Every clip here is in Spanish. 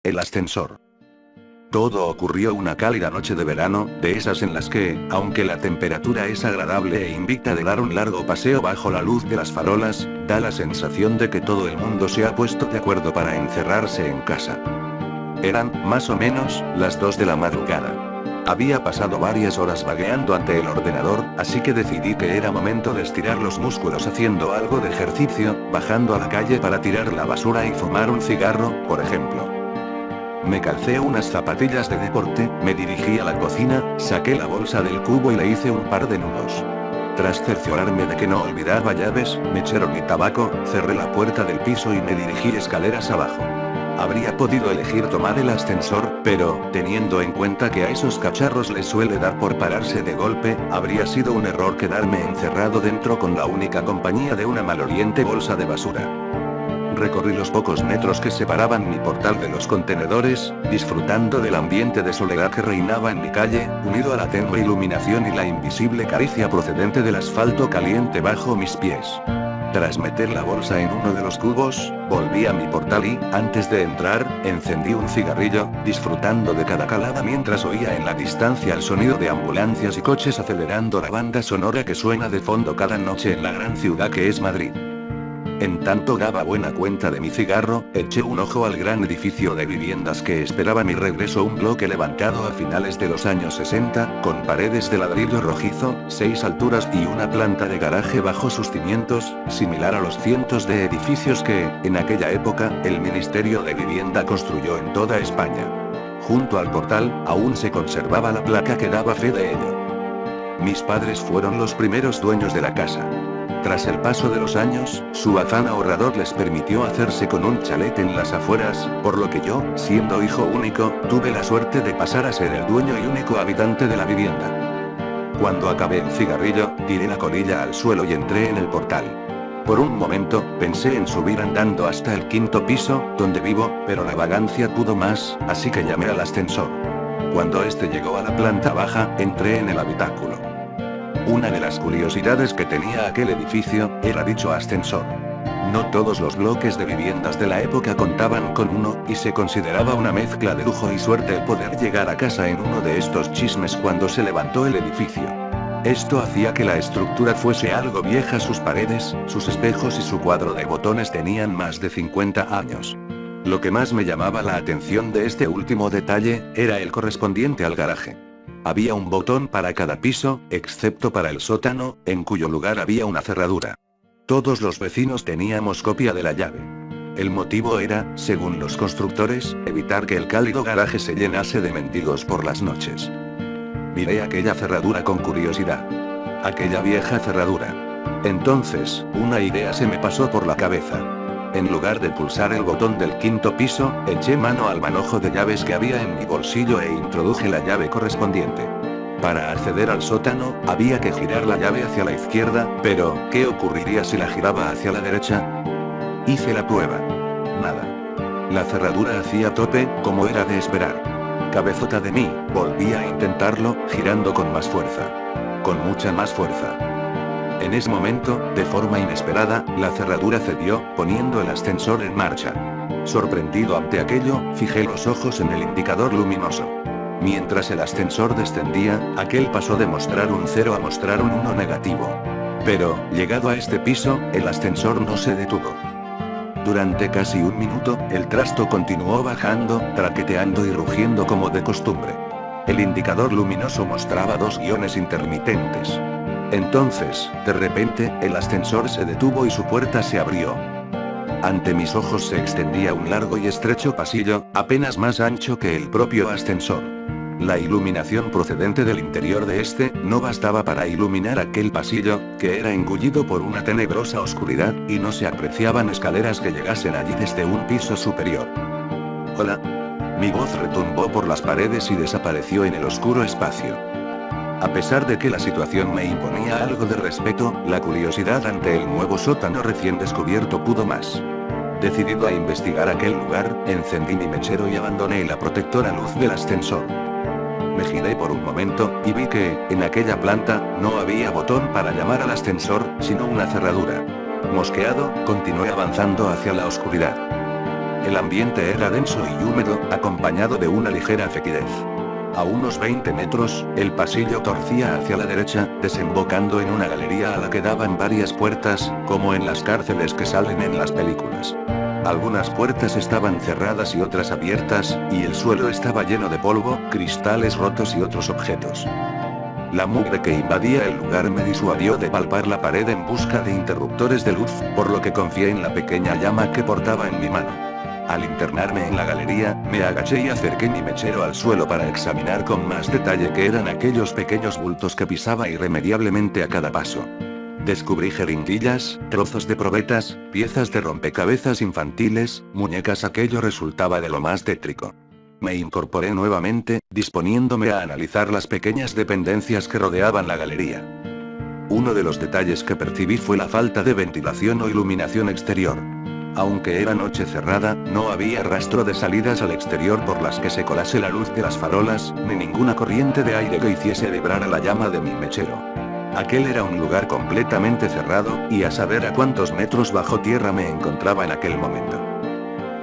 El ascensor. Todo ocurrió una cálida noche de verano, de esas en las que, aunque la temperatura es agradable e invita a dar un largo paseo bajo la luz de las farolas, da la sensación de que todo el mundo se ha puesto de acuerdo para encerrarse en casa. Eran, más o menos, las 2 de la madrugada. Había pasado varias horas vagueando ante el ordenador, así que decidí que era momento de estirar los músculos haciendo algo de ejercicio, bajando a la calle para tirar la basura y fumar un cigarro, por ejemplo. Me calcé unas zapatillas de deporte, me dirigí a la cocina, saqué la bolsa del cubo y le hice un par de nudos. Tras cerciorarme de que no olvidaba llaves, mechero ni tabaco, cerré la puerta del piso y me dirigí escaleras abajo. Habría podido elegir tomar el ascensor, pero, teniendo en cuenta que a esos cacharros les suele dar por pararse de golpe, habría sido un error quedarme encerrado dentro con la única compañía de una maloliente bolsa de basura. Recorrí los pocos metros que separaban mi portal de los contenedores, disfrutando del ambiente de soledad que reinaba en mi calle, unido a la tenue iluminación y la invisible caricia procedente del asfalto caliente bajo mis pies. Tras meter la bolsa en uno de los cubos, volví a mi portal y, antes de entrar, encendí un cigarrillo, disfrutando de cada calada mientras oía en la distancia el sonido de ambulancias y coches acelerando la banda sonora que suena de fondo cada noche en la gran ciudad que es Madrid. En tanto daba buena cuenta de mi cigarro, eché un ojo al gran edificio de viviendas que esperaba mi regreso, un bloque levantado a finales de los años 60, con paredes de ladrillo rojizo, 6 alturas y una planta de garaje bajo sus cimientos, similar a los cientos de edificios que, en aquella época, el Ministerio de Vivienda construyó en toda España. Junto al portal, aún se conservaba la placa que daba fe de ello. Mis padres fueron los primeros dueños de la casa. Tras el paso de los años, su afán ahorrador les permitió hacerse con un chalet en las afueras, por lo que yo, siendo hijo único, tuve la suerte de pasar a ser el dueño y único habitante de la vivienda. Cuando acabé el cigarrillo, tiré la colilla al suelo y entré en el portal. Por un momento, pensé en subir andando hasta el 5.º piso, donde vivo, pero la vagancia pudo más, así que llamé al ascensor. Cuando este llegó a la planta baja, entré en el habitáculo. Una de las curiosidades que tenía aquel edificio, era dicho ascensor. No todos los bloques de viviendas de la época contaban con uno, y se consideraba una mezcla de lujo y suerte el poder llegar a casa en uno de estos chismes cuando se levantó el edificio. Esto hacía que la estructura fuese algo vieja, sus paredes, sus espejos y su cuadro de botones tenían más de 50 años. Lo que más me llamaba la atención de este último detalle, era el correspondiente al garaje. Había un botón para cada piso, excepto para el sótano, en cuyo lugar había una cerradura. Todos los vecinos teníamos copia de la llave. El motivo era, según los constructores, evitar que el cálido garaje se llenase de mendigos por las noches. Miré aquella cerradura con curiosidad. Aquella vieja cerradura. Entonces, una idea se me pasó por la cabeza. En lugar de pulsar el botón del 5.º piso, eché mano al manojo de llaves que había en mi bolsillo e introduje la llave correspondiente. Para acceder al sótano, había que girar la llave hacia la izquierda, pero, ¿qué ocurriría si la giraba hacia la derecha? Hice la prueba. Nada. La cerradura hacía tope, como era de esperar. Cabezota de mí, volví a intentarlo, girando con más fuerza. Con mucha más fuerza. En ese momento, de forma inesperada, la cerradura cedió, poniendo el ascensor en marcha. Sorprendido ante aquello, fijé los ojos en el indicador luminoso. Mientras el ascensor descendía, aquel pasó de mostrar un 0 a mostrar un 1 negativo. Pero, llegado a este piso, el ascensor no se detuvo. Durante casi un minuto, el trasto continuó bajando, traqueteando y rugiendo como de costumbre. El indicador luminoso mostraba 2 guiones intermitentes. Entonces, de repente, el ascensor se detuvo y su puerta se abrió. Ante mis ojos se extendía un largo y estrecho pasillo, apenas más ancho que el propio ascensor. La iluminación procedente del interior de este, no bastaba para iluminar aquel pasillo, que era engullido por una tenebrosa oscuridad, y no se apreciaban escaleras que llegasen allí desde un piso superior. «Hola». Mi voz retumbó por las paredes y desapareció en el oscuro espacio. A pesar de que la situación me imponía algo de respeto, la curiosidad ante el nuevo sótano recién descubierto pudo más. Decidido a investigar aquel lugar, encendí mi mechero y abandoné la protectora luz del ascensor. Me giré por un momento, y vi que, en aquella planta, no había botón para llamar al ascensor, sino una cerradura. Mosqueado, continué avanzando hacia la oscuridad. El ambiente era denso y húmedo, acompañado de una ligera fetidez. A unos 20 metros, el pasillo torcía hacia la derecha, desembocando en una galería a la que daban varias puertas, como en las cárceles que salen en las películas. Algunas puertas estaban cerradas y otras abiertas, y el suelo estaba lleno de polvo, cristales rotos y otros objetos. La mugre que invadía el lugar me disuadió de palpar la pared en busca de interruptores de luz, por lo que confié en la pequeña llama que portaba en mi mano. Al internarme en la galería, me agaché y acerqué mi mechero al suelo para examinar con más detalle qué eran aquellos pequeños bultos que pisaba irremediablemente a cada paso. Descubrí jeringuillas, trozos de probetas, piezas de rompecabezas infantiles, muñecas. Aquello resultaba de lo más tétrico. Me incorporé nuevamente, disponiéndome a analizar las pequeñas dependencias que rodeaban la galería. Uno de los detalles que percibí fue la falta de ventilación o iluminación exterior. Aunque era noche cerrada, no había rastro de salidas al exterior por las que se colase la luz de las farolas, ni ninguna corriente de aire que hiciese vibrar a la llama de mi mechero. Aquel era un lugar completamente cerrado, y a saber a cuántos metros bajo tierra me encontraba en aquel momento.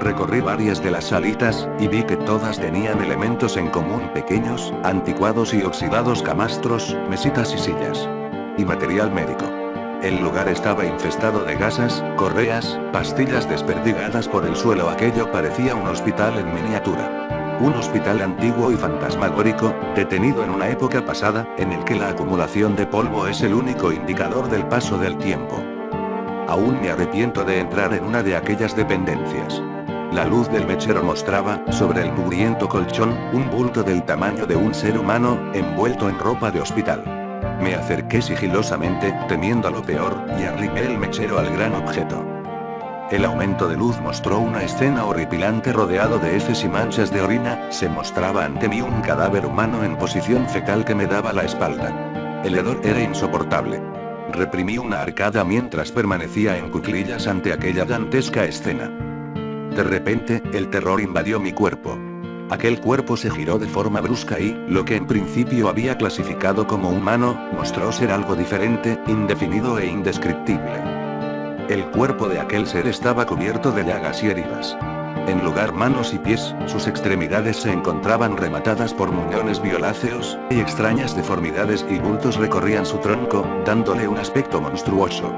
Recorrí varias de las salitas, y vi que todas tenían elementos en común: pequeños, anticuados y oxidados camastros, mesitas y sillas. Y material médico. El lugar estaba infestado de gasas, correas, pastillas desperdigadas por el suelo. Aquello parecía un hospital en miniatura. Un hospital antiguo y fantasmagórico, detenido en una época pasada, en el que la acumulación de polvo es el único indicador del paso del tiempo. Aún me arrepiento de entrar en una de aquellas dependencias. La luz del mechero mostraba, sobre el mugriento colchón, un bulto del tamaño de un ser humano, envuelto en ropa de hospital. Me acerqué sigilosamente, temiendo a lo peor, y arrimé el mechero al gran objeto. El aumento de luz mostró una escena horripilante. Rodeado de heces y manchas de orina, se mostraba ante mí un cadáver humano en posición fetal que me daba la espalda. El hedor era insoportable. Reprimí una arcada mientras permanecía en cuclillas ante aquella dantesca escena. De repente, el terror invadió mi cuerpo. Aquel cuerpo se giró de forma brusca y, lo que en principio había clasificado como humano, mostró ser algo diferente, indefinido e indescriptible. El cuerpo de aquel ser estaba cubierto de llagas y heridas. En lugar manos y pies, sus extremidades se encontraban rematadas por muñones violáceos, y extrañas deformidades y bultos recorrían su tronco, dándole un aspecto monstruoso.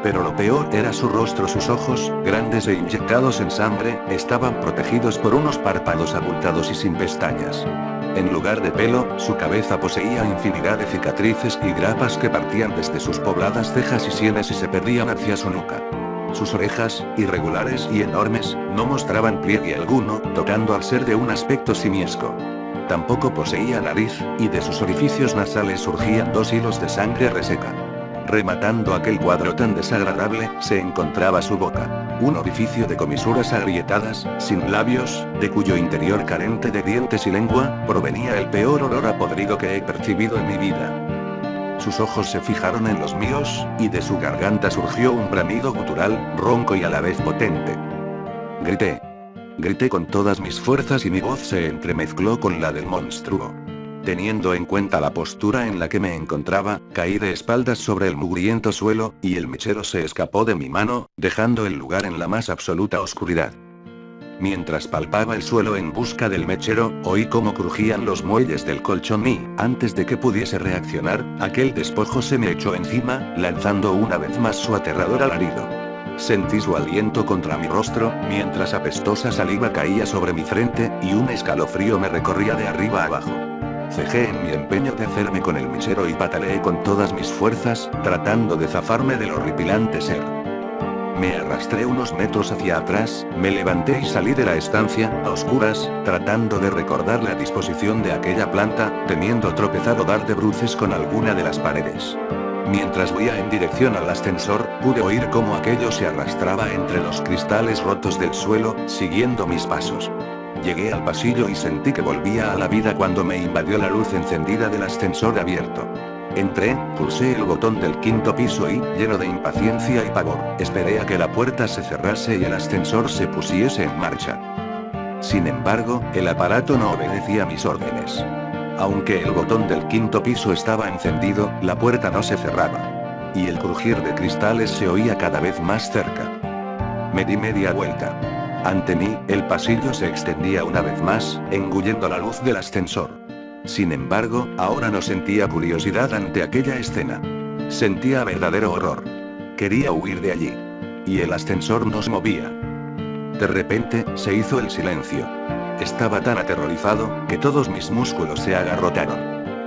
Pero lo peor era su rostro. Sus ojos, grandes e inyectados en sangre, estaban protegidos por unos párpados abultados y sin pestañas. En lugar de pelo, su cabeza poseía infinidad de cicatrices y grapas que partían desde sus pobladas cejas y sienes y se perdían hacia su nuca. Sus orejas, irregulares y enormes, no mostraban pliegue alguno, tocando al ser de un aspecto simiesco. Tampoco poseía nariz, y de sus orificios nasales surgían 2 hilos de sangre reseca. Rematando aquel cuadro tan desagradable, se encontraba su boca. Un orificio de comisuras agrietadas, sin labios, de cuyo interior carente de dientes y lengua, provenía el peor olor a podrido que he percibido en mi vida. Sus ojos se fijaron en los míos, y de su garganta surgió un bramido gutural, ronco y a la vez potente. Grité. Grité con todas mis fuerzas y mi voz se entremezcló con la del monstruo. Teniendo en cuenta la postura en la que me encontraba, caí de espaldas sobre el mugriento suelo, y el mechero se escapó de mi mano, dejando el lugar en la más absoluta oscuridad. Mientras palpaba el suelo en busca del mechero, oí cómo crujían los muelles del colchón y, antes de que pudiese reaccionar, aquel despojo se me echó encima, lanzando una vez más su aterrador alarido. Sentí su aliento contra mi rostro, mientras apestosa saliva caía sobre mi frente, y un escalofrío me recorría de arriba a abajo. Cejé en mi empeño de hacerme con el mechero y pataleé con todas mis fuerzas, tratando de zafarme del horripilante ser. Me arrastré unos metros hacia atrás, me levanté y salí de la estancia, a oscuras, tratando de recordar la disposición de aquella planta, temiendo tropezar o dar de bruces con alguna de las paredes. Mientras huía en dirección al ascensor, pude oír cómo aquello se arrastraba entre los cristales rotos del suelo, siguiendo mis pasos. Llegué al pasillo y sentí que volvía a la vida cuando me invadió la luz encendida del ascensor abierto. Entré, pulsé el botón del 5.º piso y, lleno de impaciencia y pavor, esperé a que la puerta se cerrase y el ascensor se pusiese en marcha. Sin embargo, el aparato no obedecía mis órdenes. Aunque el botón del 5.º piso estaba encendido, la puerta no se cerraba. Y el crujir de cristales se oía cada vez más cerca. Me di media vuelta. Ante mí, el pasillo se extendía una vez más, engullendo la luz del ascensor. Sin embargo, ahora no sentía curiosidad ante aquella escena. Sentía verdadero horror. Quería huir de allí. Y el ascensor no se movía. De repente, se hizo el silencio. Estaba tan aterrorizado, que todos mis músculos se agarrotaron.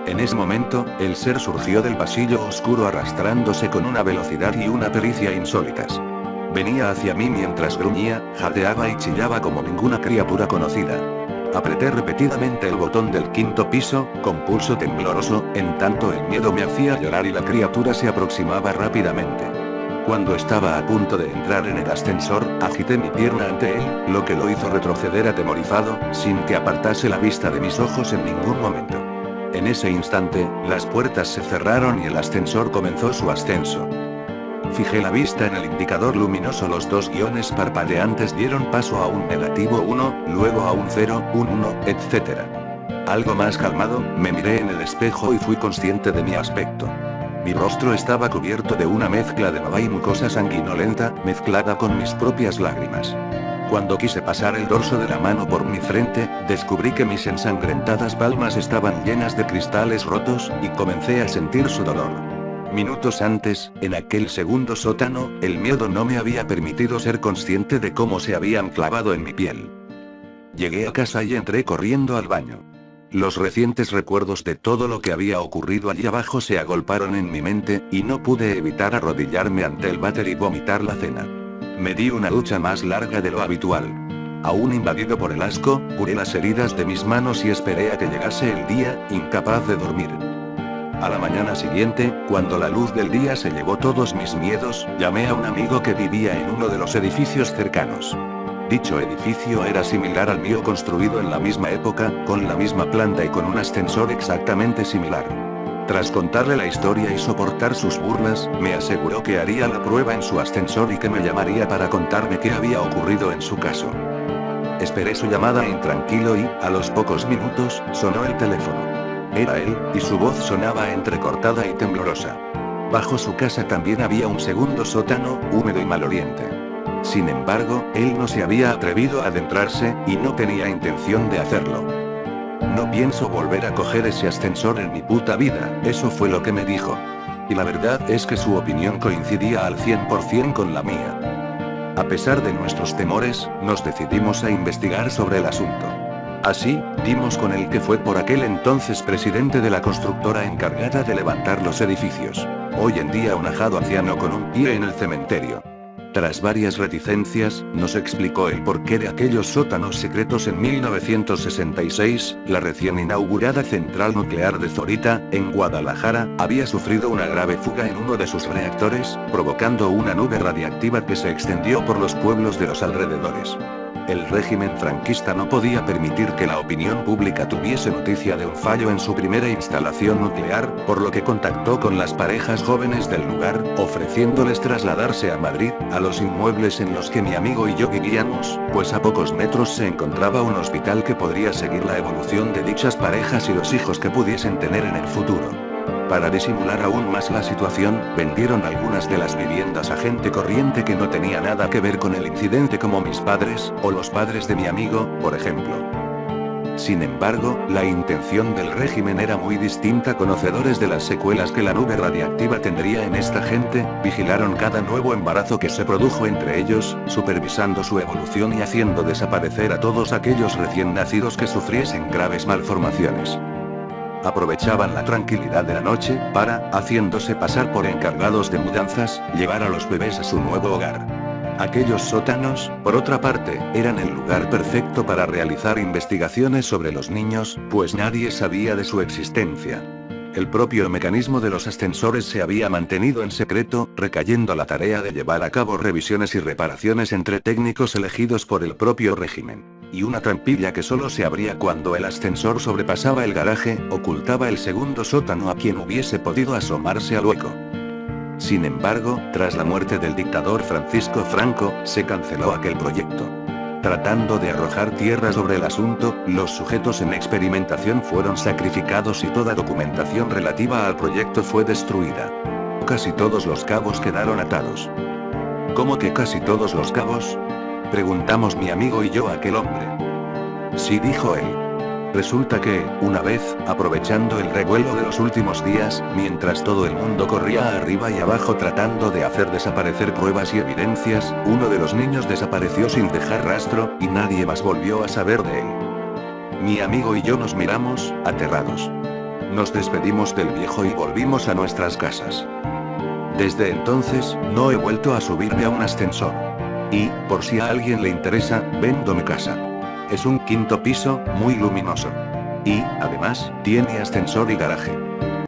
En ese momento, el ser surgió del pasillo oscuro arrastrándose con una velocidad y una pericia insólitas. Venía hacia mí mientras gruñía, jadeaba y chillaba como ninguna criatura conocida. Apreté repetidamente el botón del 5.º piso, con pulso tembloroso, en tanto el miedo me hacía llorar y la criatura se aproximaba rápidamente. Cuando estaba a punto de entrar en el ascensor, agité mi pierna ante él, lo que lo hizo retroceder atemorizado, sin que apartase la vista de mis ojos en ningún momento. En ese instante, las puertas se cerraron y el ascensor comenzó su ascenso. Fijé la vista en el indicador luminoso, los dos guiones parpadeantes dieron paso a un negativo 1, luego a un 0, un 1, etc. Algo más calmado, me miré en el espejo y fui consciente de mi aspecto. Mi rostro estaba cubierto de una mezcla de baba y mucosa sanguinolenta, mezclada con mis propias lágrimas. Cuando quise pasar el dorso de la mano por mi frente, descubrí que mis ensangrentadas palmas estaban llenas de cristales rotos, y comencé a sentir su dolor. Minutos antes, en aquel segundo sótano, el miedo no me había permitido ser consciente de cómo se habían clavado en mi piel. Llegué a casa y entré corriendo al baño. Los recientes recuerdos de todo lo que había ocurrido allí abajo se agolparon en mi mente, y no pude evitar arrodillarme ante el váter y vomitar la cena. Me di una ducha más larga de lo habitual. Aún invadido por el asco, curé las heridas de mis manos y esperé a que llegase el día, incapaz de dormir. A la mañana siguiente, cuando la luz del día se llevó todos mis miedos, llamé a un amigo que vivía en uno de los edificios cercanos. Dicho edificio era similar al mío, construido en la misma época, con la misma planta y con un ascensor exactamente similar. Tras contarle la historia y soportar sus burlas, me aseguró que haría la prueba en su ascensor y que me llamaría para contarme qué había ocurrido en su caso. Esperé su llamada intranquilo y, a los pocos minutos, sonó el teléfono. Era él, y su voz sonaba entrecortada y temblorosa. Bajo su casa también había un segundo sótano, húmedo y maloliente. Sin embargo, él no se había atrevido a adentrarse, y no tenía intención de hacerlo. No pienso volver a coger ese ascensor en mi puta vida, eso fue lo que me dijo. Y la verdad es que su opinión coincidía al 100% con la mía. A pesar de nuestros temores, nos decidimos a investigar sobre el asunto. Así, dimos con el que fue por aquel entonces presidente de la constructora encargada de levantar los edificios. Hoy en día un ajado anciano con un pie en el cementerio. Tras varias reticencias, nos explicó el porqué de aquellos sótanos secretos. En 1966, la recién inaugurada central nuclear de Zorita, en Guadalajara, había sufrido una grave fuga en uno de sus reactores, provocando una nube radiactiva que se extendió por los pueblos de los alrededores. El régimen franquista no podía permitir que la opinión pública tuviese noticia de un fallo en su primera instalación nuclear, por lo que contactó con las parejas jóvenes del lugar, ofreciéndoles trasladarse a Madrid, a los inmuebles en los que mi amigo y yo vivíamos, pues a pocos metros se encontraba un hospital que podría seguir la evolución de dichas parejas y los hijos que pudiesen tener en el futuro. Para disimular aún más la situación, vendieron algunas de las viviendas a gente corriente que no tenía nada que ver con el incidente, como mis padres, o los padres de mi amigo, por ejemplo. Sin embargo, la intención del régimen era muy distinta. Conocedores de las secuelas que la nube radiactiva tendría en esta gente, vigilaron cada nuevo embarazo que se produjo entre ellos, supervisando su evolución y haciendo desaparecer a todos aquellos recién nacidos que sufriesen graves malformaciones. Aprovechaban la tranquilidad de la noche, para, haciéndose pasar por encargados de mudanzas, llevar a los bebés a su nuevo hogar. Aquellos sótanos, por otra parte, eran el lugar perfecto para realizar investigaciones sobre los niños, pues nadie sabía de su existencia. El propio mecanismo de los ascensores se había mantenido en secreto, recayendo la tarea de llevar a cabo revisiones y reparaciones entre técnicos elegidos por el propio régimen. Y una trampilla que solo se abría cuando el ascensor sobrepasaba el garaje, ocultaba el segundo sótano a quien hubiese podido asomarse al hueco. Sin embargo, tras la muerte del dictador Francisco Franco, se canceló aquel proyecto. Tratando de arrojar tierra sobre el asunto, los sujetos en experimentación fueron sacrificados y toda documentación relativa al proyecto fue destruida. Casi todos los cabos quedaron atados. ¿Cómo que casi todos los cabos? Preguntamos mi amigo y yo a aquel hombre. Sí, dijo él. Resulta que, una vez, aprovechando el revuelo de los últimos días, mientras todo el mundo corría arriba y abajo tratando de hacer desaparecer pruebas y evidencias, uno de los niños desapareció sin dejar rastro, y nadie más volvió a saber de él. Mi amigo y yo nos miramos, aterrados. Nos despedimos del viejo y volvimos a nuestras casas. Desde entonces, no he vuelto a subirme a un ascensor. Y, por si a alguien le interesa, vendo mi casa. Es un quinto piso, muy luminoso. Y, además, tiene ascensor y garaje.